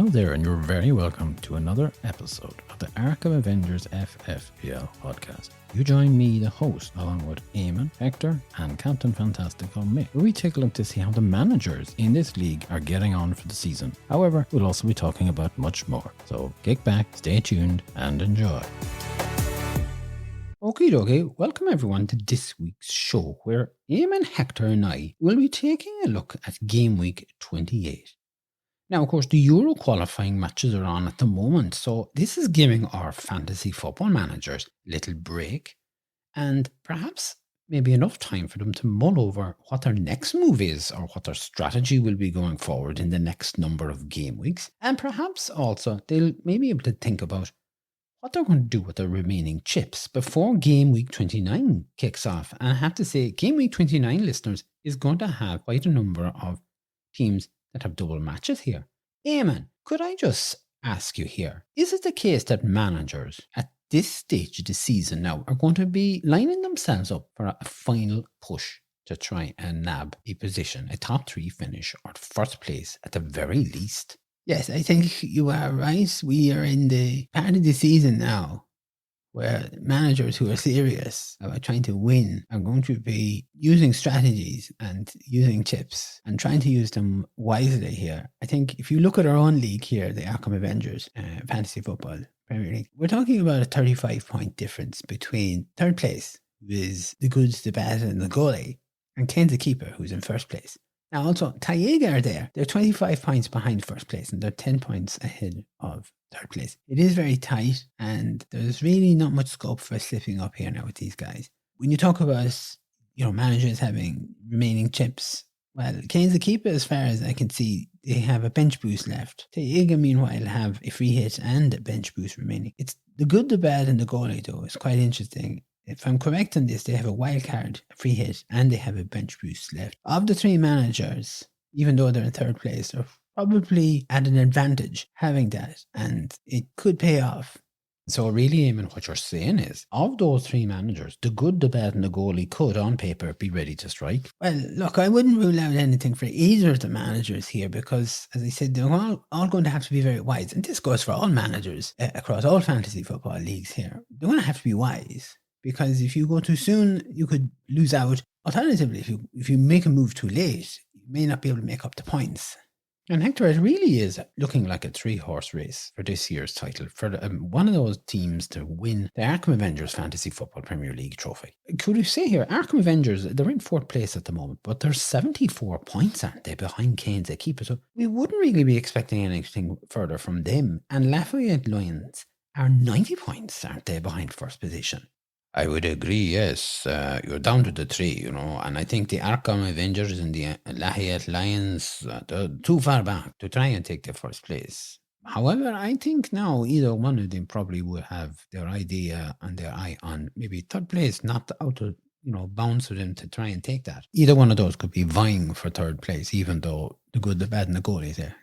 Hello there, and you're very welcome to another episode of the Arkham Avengers FFPL podcast. You join me, the host, along with Eamon, Hector, and Captain Fantastical Mick, where we take a look to see how the managers in this league are getting on for the season. However, we'll also be talking about much more. So kick back, stay tuned, and enjoy. Okie dokie, welcome everyone to this week's show, where Eamon, Hector, and I will be taking a look at Gameweek 28. Now, of course, the Euro qualifying matches are on at the moment, so this is giving our fantasy football managers a little break and perhaps maybe enough time for them to mull over what their next move is or what their strategy will be going forward in the next number of game weeks. And perhaps also they'll maybe be able to think about what they're going to do with their remaining chips before Game Week 29 kicks off. And I have to say, Game Week 29, listeners, is going to have quite a number of teams that have double matches here. Eamon, could I just ask you here, is it the case that managers at this stage of the season now are going to be lining themselves up for a final push to try and nab a position, a top 3 finish or first place at the very least? Yes, I think you are right. We are in the part of the season now where managers who are serious about trying to win are going to be using strategies and using chips and trying to use them wisely here. I think if you look at our own league here, the Arkham Avengers Fantasy Football Premier League, we're talking about a 35-point difference between third place, who is the good, the bad, and the goalie, and Kane's the keeper, who's in first place. Now, also, Taiga are there. They're 25 points behind first place, and they're 10 points ahead of third place. It is very tight, and there's really not much scope for slipping up here now with these guys. When you talk about, managers having remaining chips, well, Kane's the keeper as far as I can see. They have a bench boost left. Taiga, meanwhile, have a free hit and a bench boost remaining. It's the good, the bad, and the goalie, though. It's quite interesting. If I'm correct on this, they have a wild card, a free hit, and they have a bench boost left. Of the 3 managers, even though they're in third place, they're probably at an advantage having that, and it could pay off. So really, Eamon, what you're saying is, of those 3 managers, the good, the bad, and the goalie could, on paper, be ready to strike. Well, look, I wouldn't rule out anything for either of the managers here because, as I said, they're all going to have to be very wise. And this goes for all managers across all fantasy football leagues here. They're going to have to be wise. Because if you go too soon, you could lose out. Alternatively, if you make a move too late, you may not be able to make up the points. And Hector, it really is looking like a 3-horse race for this year's title, for one of those teams to win the Arkham Avengers Fantasy Football Premier League trophy. Could we say here, Arkham Avengers, they're in 4th place at the moment, but they're 74 points, aren't they, behind Kane's keeper? So we wouldn't really be expecting anything further from them. And Lafayette Lions are 90 points, aren't they, behind first position? I would agree, yes. You're down to the 3, and I think the Arkham Avengers and the Lafayette Lions, they're too far back to try and take the first place. However, I think now either one of them probably would have their idea and their eye on maybe third place, not out of bounds for them to try and take that. Either one of those could be vying for third place, even though the good, the bad, and the goalie is there.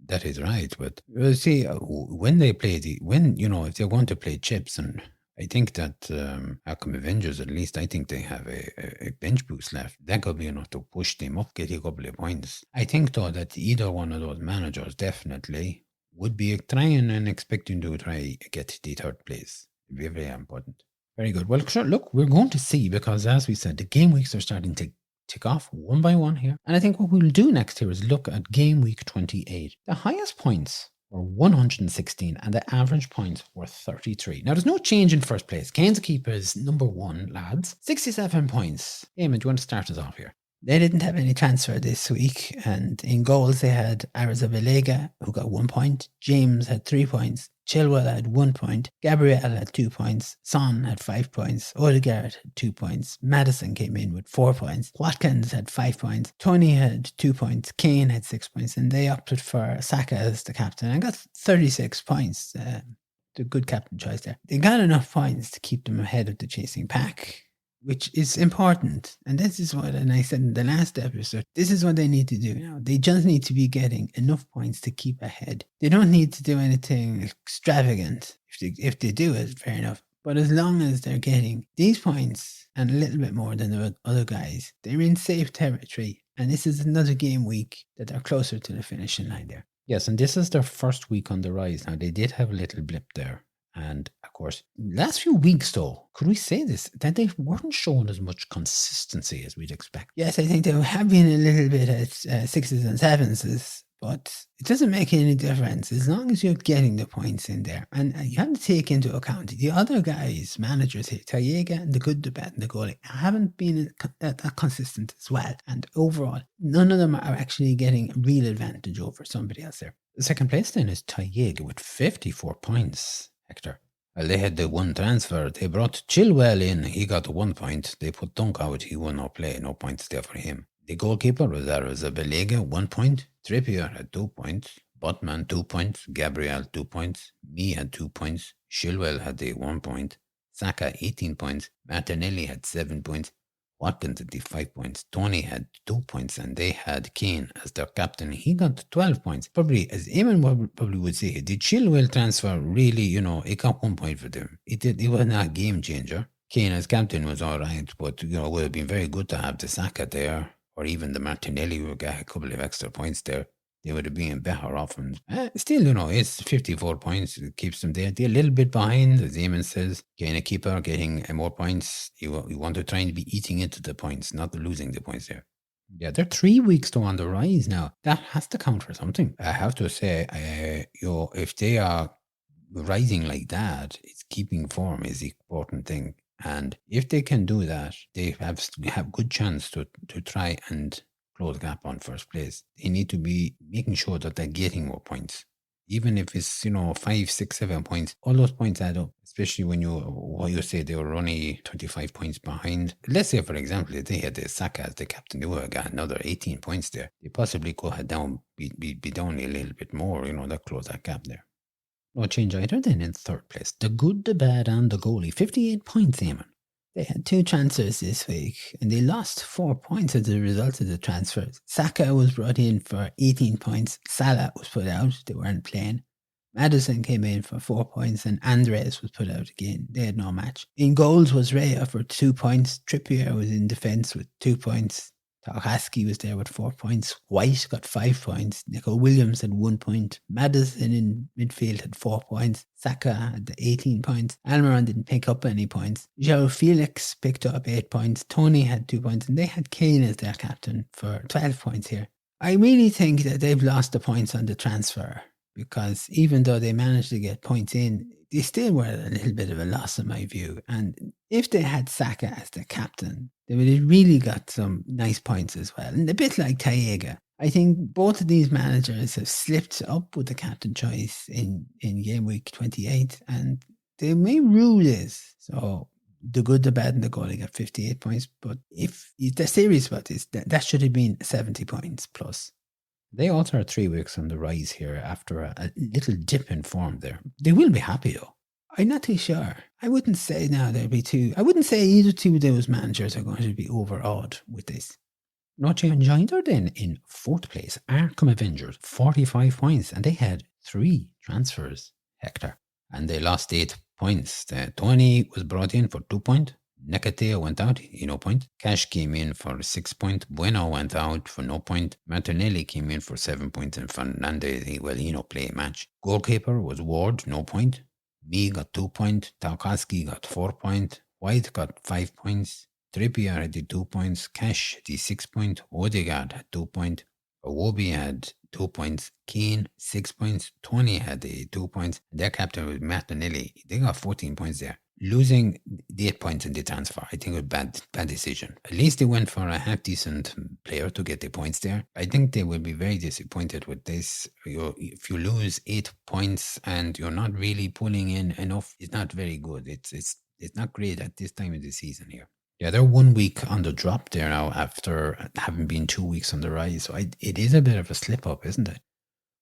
That is right, but we'll see when they play if they're going to play chips, and I think that Arkham Avengers, at least, I think they have a bench boost left. That could be enough to push them up, get a couple of points. I think, though, that either one of those managers definitely would be trying and expecting to try get the third place. It'd be very important. Very good. Well, sure, look, we're going to see, because as we said, the game weeks are starting to tick off one by one here. And I think what we'll do next here is look at Game Week 28. The highest points were 116 and the average points were 33. Now, there's no change in first place. Kane's keeper is number 1, lads. 67 points. Eamon, do you want to start us off here? They didn't have any transfer this week, and in goals they had Arrizabalaga, who got 1 point. James had 3 points. Chilwell had 1 point. Gabriel had 2 points. Son had 5 points. Odegaard had 2 points. Madison came in with 4 points. Watkins had 5 points. Tony had 2 points. Kane had 6 points. And they opted for Saka as the captain and got 36 points. The good captain choice there. They got enough points to keep them ahead of the chasing pack, which is important. And this is what, and I said in the last episode, this is what they need to do now. They just need to be getting enough points to keep ahead. They don't need to do anything extravagant. If they do it, fair enough. But as long as they're getting these points and a little bit more than the other guys, they're in safe territory. And this is another game week that they're closer to the finishing line there. Yes, and this is their first week on the rise. Now, they did have a little blip there. And of course, last few weeks, though, could we say this? That they weren't showing as much consistency as we'd expect. Yes, I think they have been a little bit at sixes and sevens, but it doesn't make any difference as long as you're getting the points in there. And you have to take into account the other guys, managers here, Tayega and the good, the bad, and the goalie, haven't been that consistent as well. And overall, none of them are actually getting a real advantage over somebody else there. The second place then is Tayega with 54 points, Hector. Well, they had the one transfer. They brought Chilwell in. He got 1 point. They put Dunk out. He will not play. No points there for him. The goalkeeper was Arrizabalaga, 1 point. Trippier had 2 points. Botman, 2 points. Gabriel, 2 points. Me had 2 points. Chilwell had 1 point. Saka, 18 points. Martinelli had 7 points. Watkins had 5 points. Tony had 2 points, and they had Kane as their captain. He got 12 points. Probably, as Eamon probably would say, the Chilwell transfer really, it got 1 point for them. It was not a game changer. Kane as captain was all right, but, it would have been very good to have the Saka there, or even the Martinelli who got a couple of extra points there. They would have been better off. And still, it's 54 points. It keeps them there. They're a little bit behind, as Eamon says. Getting a keeper, getting more points. You want to try and be eating into the points, not losing the points there. Yeah, they're 3 weeks though on the rise now. That has to count for something. I have to say, if they are rising like that, it's keeping form is the important thing. And if they can do that, they have good chance to try and close the gap on first place. They need to be making sure that they're getting more points. Even if it's, 5, 6, 7 points, all those points add up, especially when you say they were only 25 points behind. Let's say, for example, if they had the Saka as the captain, they would have got another 18 points there. They possibly could have be down a little bit more, that close that gap there. No change either then in third place. The good, the bad, and the goalie. 58 points, Eamon. They had 2 transfers this week, and they lost 4 points as a result of the transfers. Saka was brought in for 18 points. Salah was put out. They weren't playing. Maddison came in for 4 points, and Andres was put out again. They had no match. In goals was Raya for 2 points. Trippier was in defence with 2 points. Tarkowski was there with 4 points. White got 5 points. Nico Williams had 1 point. Maddison in midfield had 4 points. Saka had 18 points. Almiron didn't pick up any points. João Felix picked up 8 points. Tony had 2 points. And they had Kane as their captain for 12 points here. I really think that they've lost the points on the transfer, because even though they managed to get points in, they still were a little bit of a loss in my view. And if they had Saka as the captain, they would have really got some nice points as well. And a bit like Tayega, I think both of these managers have slipped up with the captain choice in game week 28, and they may rule this. So the good, the bad, and the goalie got 58 points. But if they're serious about this, that should have been 70 points plus. They also are 3 weeks on the rise here after a little dip in form there. They will be happy though. I'm not too sure. I wouldn't say now there'll be two. I wouldn't say either two of those managers are going to be overawed with this. No change either then in fourth place. Arkham Avengers, 45 points, and they had 3 transfers, Hector. And they lost 8 points. Tony was brought in for 2 points. Nekateo went out, no point. Cash came in for 6 points. Bueno went out for no point. Martinelli came in for 7 points. And Fernandez, play a match. Goalkeeper was Ward, no point. Me got 2 points. Tarkowski got 4 points. White got 5 points. Trippier had 2 points. Cash had 6 points. Odegaard had 2 points. Iwobi had 2 points. Kane, 6 points. Tony had 2 points. Their captain was Martinelli. They got 14 points there. Losing the 8 points in the transfer, I think, was a bad decision. At least they went for a half-decent player to get the points there. I think they will be very disappointed with this. If you lose 8 points and you're not really pulling in enough, it's not very good. It's not great at this time of the season here. Yeah, they're 1 week on the drop there now after having been 2 weeks on the rise. So it is a bit of a slip-up, isn't it?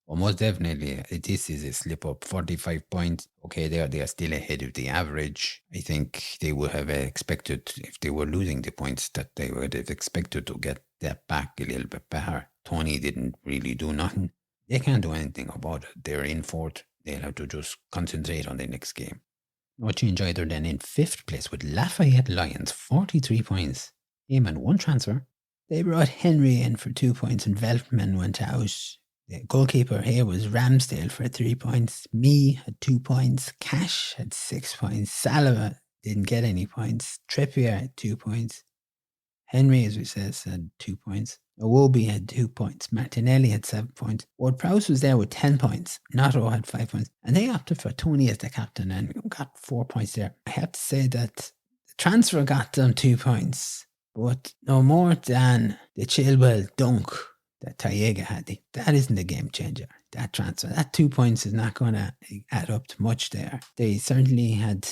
Well, most definitely, this is a slip up. 45 points. Okay, they are still ahead of the average. I think they would have expected, if they were losing the points, that they would have expected to get that back a little bit better. Tony didn't really do nothing. They can't do anything about it. They're in fourth. They'll have to just concentrate on the next game. No change either then in fifth place with Lafayette Lions, 43 points. Eamon, 1 transfer. They brought Henry in for 2 points and Veltman went out. The goalkeeper here was Ramsdale for 3 points. Me had 2 points. Cash had 6 points. Saliba didn't get any points. Trippier had 2 points. Henry, as we said, had 2 points. Iwobi had 2 points. Martinelli had 7 points. Ward-Prowse was there with 10 points. Nato had 5 points. And they opted for Tony as the captain and got 4 points there. I have to say that the transfer got them 2 points, but no more than the Chilwell dunk that Tayega had. That isn't a game changer. That transfer, that 2 points is not going to add up to much there. They certainly had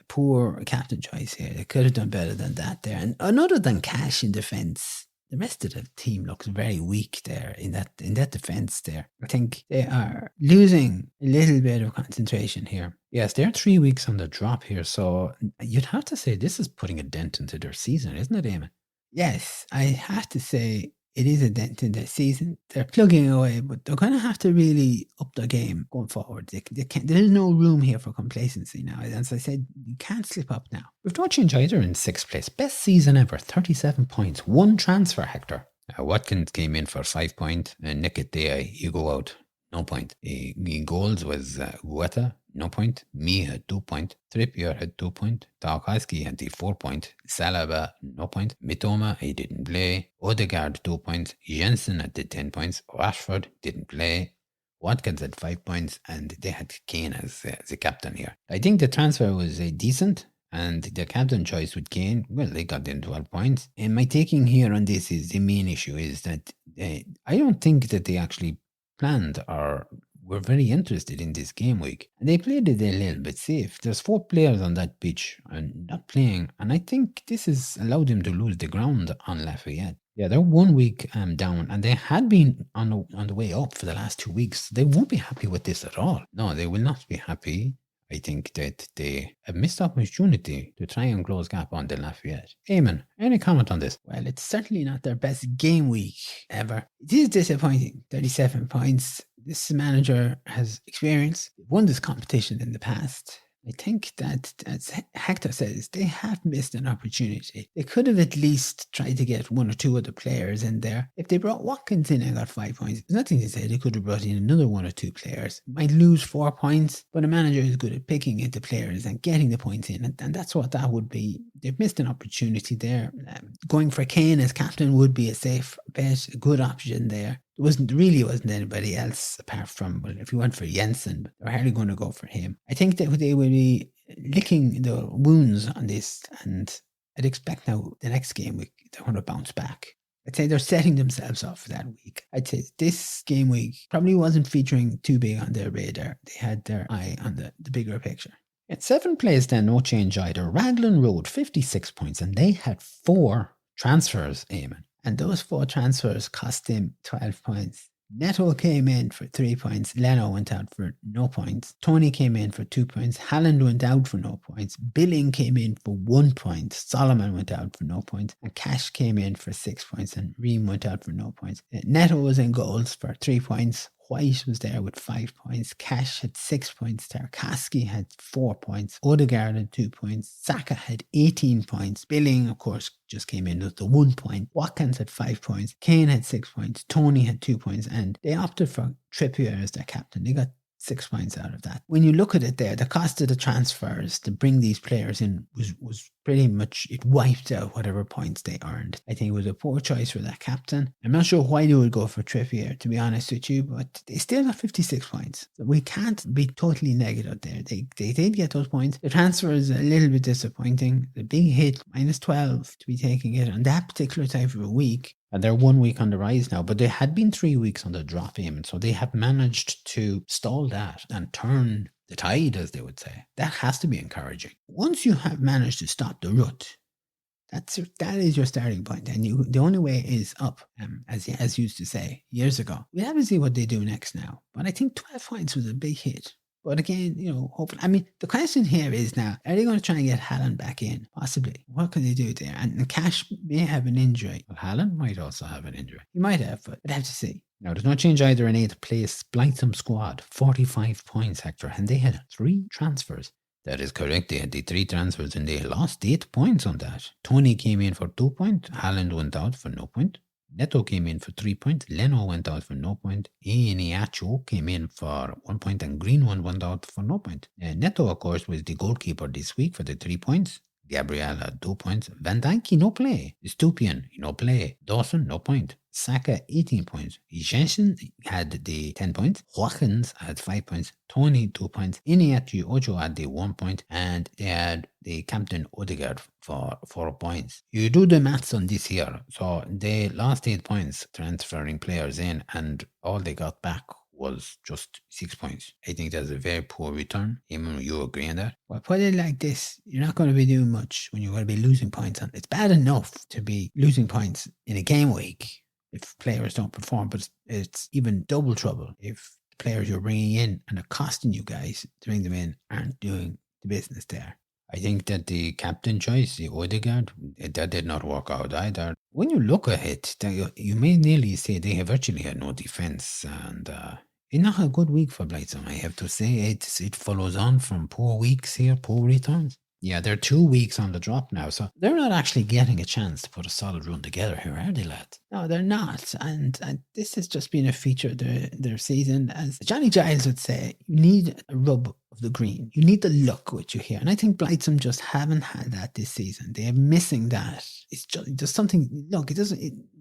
poor captain choice here. They could have done better than that there. And other than Cash in defence, the rest of the team looks very weak there in that defence there. I think they are losing a little bit of concentration here. Yes, they're 3 weeks on the drop here, so you'd have to say this is putting a dent into their season, isn't it, Eamon? Yes, I have to say it is a dent in their season. They're plugging away, but they're going to have to really up their game going forward. They can't, there is no room here for complacency now. As I said, you can't slip up now. We've no change either in 6th place. Best season ever, 37 points. 1 transfer, Hector. Watkins came in for 5 points. Nick at day, you go out. No point. In goals was Guetta, no point. Me had 2 points. Trippier had 2 points. Tarkowski had 4 points. Saliba, no point. Mitoma, he didn't play. Odegaard, 2 points. Jensen had 10 points. Rashford didn't play. Watkins had 5 points. And they had Kane as the captain here. I think the transfer was decent. And the captain choice with Kane, well, they got in 12 points. And my taking here on this is the main issue is that I don't think that they actually planned or were very interested in this game week. And they played it a little bit safe. There's 4 players on that pitch and not playing. And I think this has allowed them to lose the ground on Lafayette. Yeah, they're 1 week down and they had been on the way up for the last 2 weeks. They won't be happy with this at all. No, they will not be happy. I think that they have missed opportunity to try and close gap on the Lafayette. Eamon, any comment on this? Well, it's certainly not their best game week ever. It is disappointing. 37 points. This manager has experience. They've won this competition in the past. I think that, as Hector says, they have missed an opportunity. They could have at least tried to get 1 or 2 other players in there. If they brought Watkins in and got 5 points, there's nothing to say they could have brought in another 1 or 2 players. Might lose 4 points, but a manager is good at picking into players and getting the points in, and that's what that would be. They've missed an opportunity there. Going for Kane as captain would be a safe bet, a good option there. There wasn't anybody else apart from, well, if you went for Jensen, but they're hardly going to go for him. I think that they will be licking the wounds on this, and I'd expect now the next game week they're going to bounce back. I'd say they're setting themselves up for that week. I'd say this game week probably wasn't featuring too big on their radar. They had their eye on the bigger picture. At 7th place then, no change either. Raglan Road, 56 points, and they had 4 transfers, Eamon. And those 4 transfers cost him 12 points. Neto came in for 3 points. Leno went out for no points. Tony came in for 2 points. Haaland went out for no points. Billing came in for 1 point. Solomon went out for no points. And Cash came in for 6 points. And Ream went out for no points. Neto was in goals for 3 points. White was there with 5 points. Cash had 6 points. Tarkowski had 4 points. Odegaard had 2 points. Saka had 18 points. Billing, of course, just came in with the 1 point. Watkins had 5 points. Kane had 6 points. Tony had 2 points. And they opted for Trippier as their captain. They got 6 points out of that. When you look at it there, the cost of the transfers to bring these players in was pretty much, it wiped out whatever points they earned. I think it was a poor choice for that captain. I'm not sure why they would go for Trippier, to be honest with you, but they still got 56 points. So we can't be totally negative there. They did get those points. The transfer is a little bit disappointing. The big hit, -12 to be taking it on that particular type of a week. And they're 1 week on the rise now, but they had been 3 weeks on the drop, Eamon, so they have managed to stall that and turn the tide, as they would say. That has to be encouraging. Once you have managed to stop the rut, that is your starting point, and the only way is up, as used to say years ago. We'll have to see what they do next now, but I think 12 points was a big hit. But again, hopefully, I mean, the question here is now, are they going to try and get Haaland back in? Possibly. What can they do there? And Cash may have an injury. Well, Haaland might also have an injury. He might have, but I'd have to see. Now, there's no change either in 8th place. Blytham squad, 45 points, Hector, and they had 3 transfers. That is correct. They had the 3 transfers and they lost 8 points on that. Tony came in for 2 points. Haaland went out for no point. Neto came in for 3 points. Leno went out for no point. Iheanacho came in for 1 point, and Greenwood went out for no point. Neto, of course, was the goalkeeper this week for the 3 points. Gabriel had 2 points. Van Dijk, no play. Stupian, no play. Dawson, no point. Saka, 18 points. Jensen had the 10 points. Watkins had 5 points. Tony, 2 points. Iheanacho Ocho had the 1 point. And they had the captain Odegaard for 4 points. You do the maths on this here. So they lost 8 points transferring players in, and all they got back was just 6 points. I think that's a very poor return. Eamon, you agree on that? Well, put it like this. You're not going to be doing much when you're going to be losing points. On it's bad enough to be losing points in a game week if players don't perform, but it's even double trouble if the players you're bringing in and are costing you guys to bring them in aren't doing the business there. I think that the captain choice, the Odegaard, that did not work out either. When you look at it, you may nearly say they have virtually had no defence, and it's not a good week for Blythesome, I have to say. It follows on from poor weeks here, poor returns. Yeah, they're 2 weeks on the drop now, so they're not actually getting a chance to put a solid run together here, are they, lads? No, they're not, and this has just been a feature of their season. As Johnny Giles would say, you need a rub of the green. You need the luck with you here, and I think Blythesome just haven't had that this season. They are missing that. It's just something, look,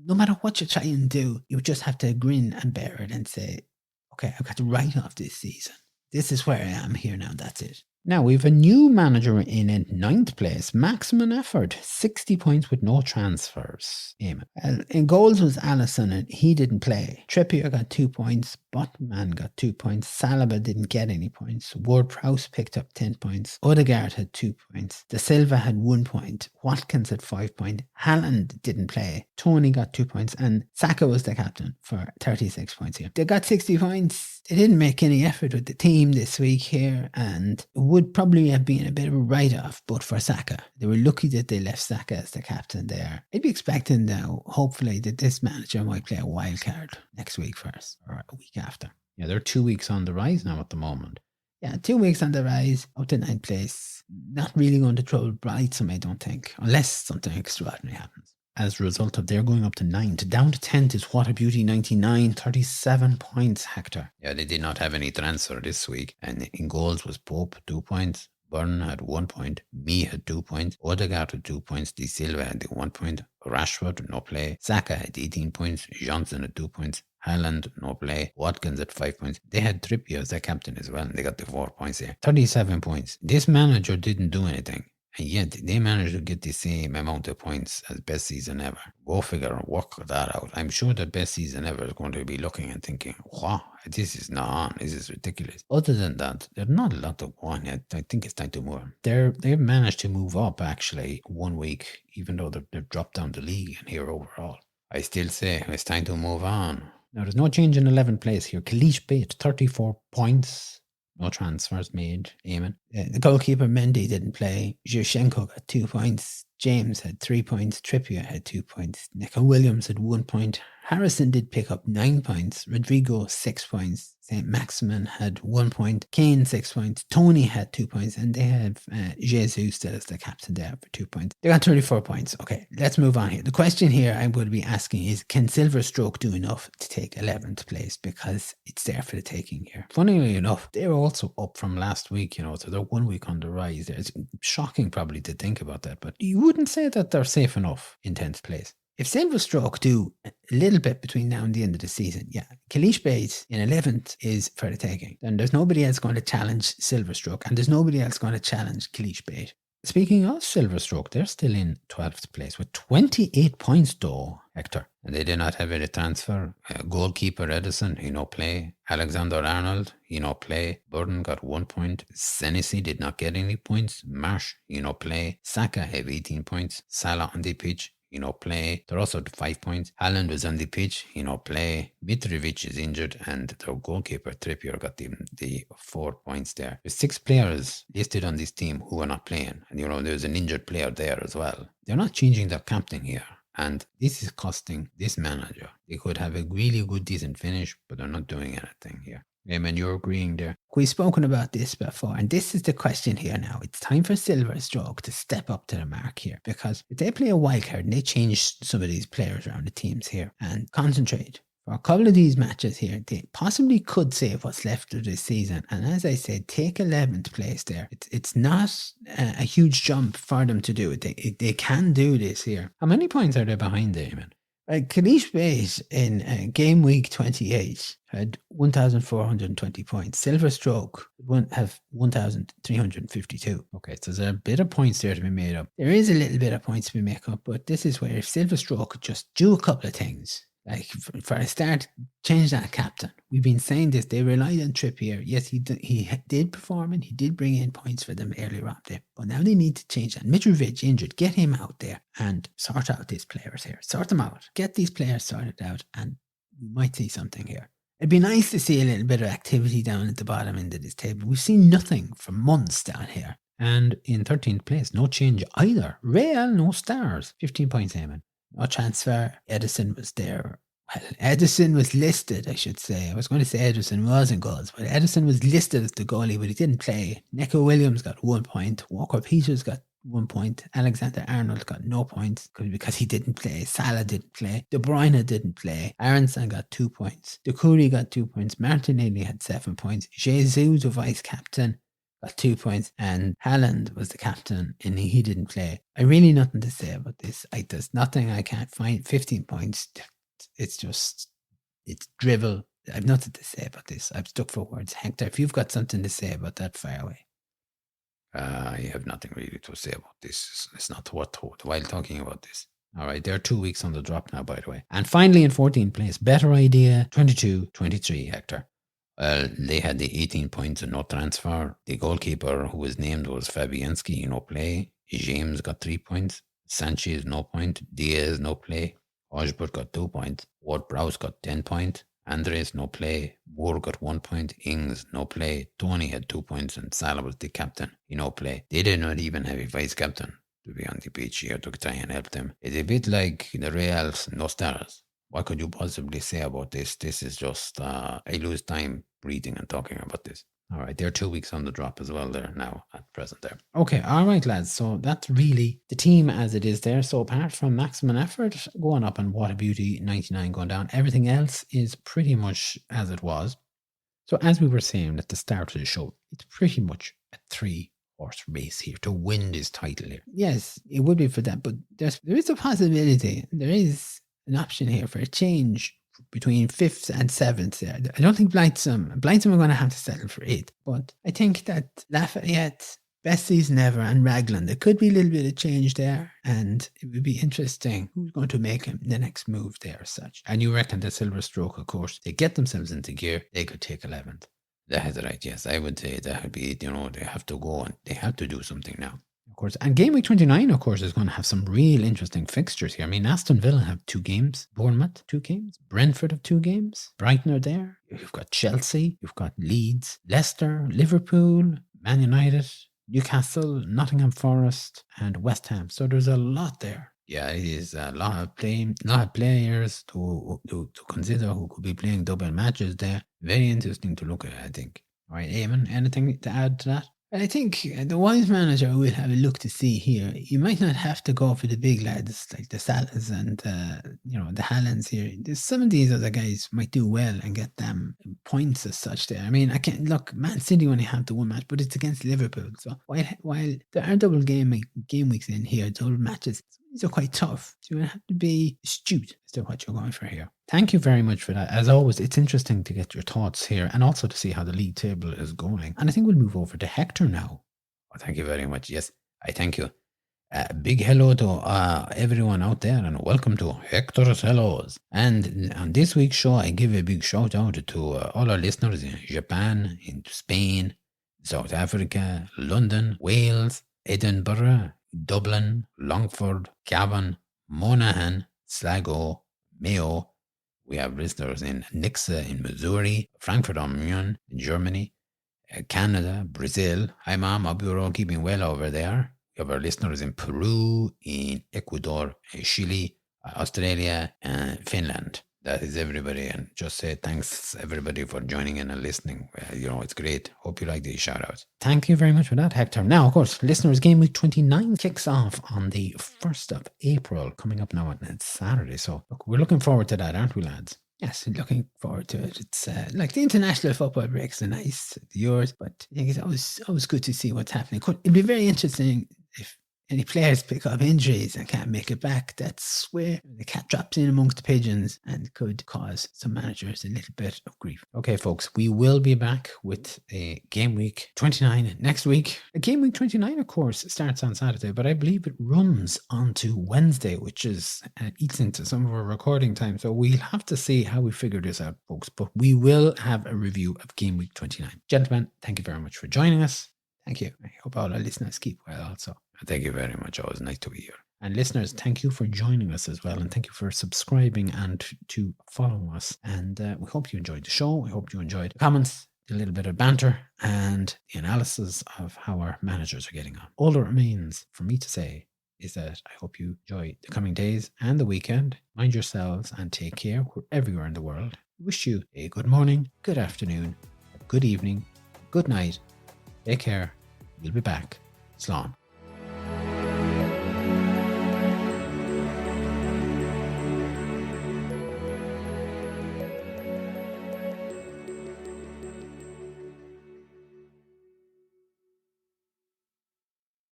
no matter what you try and do, you just have to grin and bear it and say, okay, I've got to write off this season. This is where I am here now, that's it. Now, we have a new manager in 9th place, maximum effort, 60 points with no transfers. In goals was Alisson, and he didn't play. Trippier got 2 points, Botman got 2 points, Saliba didn't get any points, Ward-Prowse picked up 10 points, Odegaard had 2 points, De Silva had 1 point, Watkins had 5 points, Haaland didn't play, Tony got 2 points, and Saka was the captain for 36 points here. They got 60 points. They didn't make any effort with the team this week here, and would probably have been a bit of a write-off, but for Saka. They were lucky that they left Saka as the captain there. I'd be expecting now, hopefully, that this manager might play a wild card next week first, or a week after. Yeah, they're 2 weeks on the rise now at the moment. Yeah, 2 weeks on the rise, up to 9th place. Not really going to trouble Blythesome, I don't think, unless something extraordinary happens. As a result of their going up to 9th, down to 10th is What a Beauty 99, 37 points, Hector. Yeah, they did not have any transfer this week. And in goals was Pope, 2 points. Byrne had 1 point. Me had 2 points. Odegaard had 2 points. De Silva had 1 point. Rashford, no play. Saka had 18 points. Johnson had 2 points. Haaland, no play. Watkins at 5 points. They had Trippier as their captain as well, and they got the 4 points there. 37 points. This manager didn't do anything. And yet, they managed to get the same amount of points as best season ever. Go figure and work that out. I'm sure that best season ever is going to be looking and thinking, wow, this is not on. This is ridiculous. Other than that, there's not a lot to go on yet. I think it's time to move on. They've managed to move up, actually, 1 week, even though they've dropped down the league and here overall. I still say it's time to move on. Now, there's no change in 11th place here. Kalish Bate, 34 points. No transfers made, Eamon. The goalkeeper Mendy didn't play. Zhirchenko got 2 points. James had 3 points. Trippier had 2 points. Nico Williams had 1 point. Harrison did pick up 9 points. Rodrigo, 6 points. St. Maximin had 1 point. Kane, 6 points. Tony had 2 points. And they have Jesus still as the captain there for 2 points. They got 34 points. Okay, let's move on here. The question here I'm going to be asking is, can Silverstroke do enough to take 11th place? Because it's there for the taking here. Funnily enough, they're also up from last week, so they're 1 week on the rise. It's shocking probably to think about that, but you wouldn't say that they're safe enough in 10th place. If Silverstroke do a little bit between now and the end of the season, yeah, Kalish Bate in 11th is for the taking. Then there's nobody else going to challenge Silverstroke, and there's nobody else going to challenge Kalish Bate. Speaking of Silverstroke, they're still in 12th place with 28 points though, Hector. And they did not have any transfer. Goalkeeper Edison, he no play. Alexander Arnold, he no play. Burden got 1 point. Senesi did not get any points. Marsh, he no play. Saka have 18 points. Salah on the pitch, he no play. They're also 5 points. Haaland was on the pitch, he no play. Mitrovic is injured, and their goalkeeper Trippier got the 4 points there. There's 6 players listed on this team who are not playing. And there's an injured player there as well. They're not changing their captain here. And this is costing this manager. They could have a really good, decent finish, but they're not doing anything here. Eamon, you're agreeing there. We've spoken about this before, and this is the question here now. It's time for Silverstroke to step up to the mark here, because if they play a wild card and they change some of these players around the teams here and concentrate for a couple of these matches here, they possibly could save what's left of this season. And as I said, take 11th place there. It's not a huge jump for them to do it. They can do this here. How many points are they behind there, man? Kalish Base in game week 28 had 1,420 points. Silverstroke have 1,352. Okay, so there's a bit of points there to be made up. There is a little bit of points to be made up, but this is where if Silverstroke could just do a couple of things, like for a start, change that captain. We've been saying this. They relied on Trippier. Yes, he did perform and he did bring in points for them earlier on there. But now they need to change that. Mitrovic injured. Get him out there and sort out these players here. Sort them out. Get these players sorted out and we might see something here. It'd be nice to see a little bit of activity down at the bottom end of this table. We've seen nothing for months down here. And in 13th place, no change either. Real, no stars. 15 points, Eamon. No transfer. Edison was there. Well, Edison was listed, I should say. I was going to say Edison wasn't goals, but Edison was listed as the goalie, but he didn't play. Neco Williams got 1 point. Walker Peters got 1 point. Alexander Arnold got no points because he didn't play. Salah didn't play. De Bruyne didn't play. Aronson got 2 points. Doucouré got 2 points. Martinelli had 7 points. Jesus, the vice captain, got 2 points, and Haaland was the captain and he didn't play. I really nothing to say about this. There's nothing I can't find. 15 points. It's drivel. I've nothing to say about this. I'm stuck for words. Hector, if you've got something to say about that, fire away. I have nothing really to say about this. It's not while talking about this. All right, they're 2 weeks on the drop now, by the way. And finally in 14th place, better idea, 22-23, Hector. Well, they had the 18 points and no transfer. The goalkeeper who was named was Fabianski, no play. James got 3 points. Sanchez, no point. Diaz, no play. Osbert got 2 points. Ward Prowse got 10 points. Andres, no play. Moore got 1 point. Ings, no play. Tony had 2 points and Salah was the captain. He no play. They did not even have a vice captain to be on the pitch here to try and help them. It's a bit like the Reals, no stars. What could you possibly say about this? This is just, I lose time breathing and talking about this. All right, they're 2 weeks on the drop as well there now at present there. Okay, all right, lads. So that's really the team as it is there. So apart from maximum effort going up and What a Beauty 99 going down, everything else is pretty much as it was. So as we were saying at the start of the show, it's pretty much a 3-horse race here to win this title here. Yes, it would be for that, but there is a possibility. There is an option here for a change between 5th and 7th there. I don't think Blightsome are going to have to settle for 8th, but I think that Lafayette, best season ever, and Raglan, there could be a little bit of change there, and it would be interesting who's going to make him the next move there as such. And you reckon the Silverstroke, of course, they get themselves into gear, they could take 11th. That is right, yes. I would say that would be, they have to go and they have to do something now. Of course, and game week 29, of course, is going to have some real interesting fixtures here. I mean, Aston Villa have 2 games, Bournemouth 2 games, Brentford have 2 games, Brighton are there. You've got Chelsea, you've got Leeds, Leicester, Liverpool, Man United, Newcastle, Nottingham Forest, and West Ham. So there's a lot there. Yeah, it is a lot of players to consider who could be playing double matches there. Very interesting to look at, I think. All right, Eamon, anything to add to that? I think the wise manager will have a look to see here. You might not have to go for the big lads like the Salahs and the Haalands here. Some of these other guys might do well and get them points as such there. I mean, I can't look. Man City only have the 1 match, but it's against Liverpool. So while there are double game weeks in here, double matches, these are quite tough. So you have to be astute as to what you're going for here. Thank you very much for that. As always, it's interesting to get your thoughts here and also to see how the league table is going. And I think we'll move over to Hector now. Oh, thank you very much. Yes, I thank you. Big hello to everyone out there and welcome to Hector's Hellos. And on this week's show, I give a big shout out to all our listeners in Japan, in Spain, South Africa, London, Wales, Edinburgh, Dublin, Longford, Cavan, Monaghan, Sligo, Mayo. We have listeners in Nixa in Missouri, Frankfurt am Main in Germany, Canada, Brazil. Hi, Mom. Hope you're all keeping well over there. We have our listeners in Peru, in Ecuador, Chile, Australia, and Finland. That is everybody, and just say thanks everybody for joining in and listening. It's great. Hope you like these shout-outs. Thank you very much for that, Hector. Now, of course, listeners, Game Week 29 kicks off on the 1st of April, coming up now on Saturday. So, look, we're looking forward to that, aren't we, lads? Yes, looking forward to it. It's like the international football breaks are nice, the Euros, but I think it's always good to see what's happening. It'd be very interesting if any players pick up injuries and can't make it back. That's where the cat drops in amongst the pigeons and could cause some managers a little bit of grief. Okay, folks, we will be back with a Game Week 29 next week. A Game Week 29, of course, starts on Saturday, but I believe it runs onto Wednesday, which is eats into some of our recording time. So we'll have to see how we figure this out, folks. But we will have a review of Game Week 29. Gentlemen, thank you very much for joining us. Thank you. I hope all our listeners keep well also. Thank you very much. Always nice to be here. And listeners, thank you for joining us as well. And thank you for subscribing and to follow us. And we hope you enjoyed the show. We hope you enjoyed the comments, a little bit of banter, and the analysis of how our managers are getting on. All that remains for me to say is that I hope you enjoy the coming days and the weekend. Mind yourselves and take care wherever you are in the world. Wish you a good morning, good afternoon, good evening, good night. Take care. We'll be back. Slán.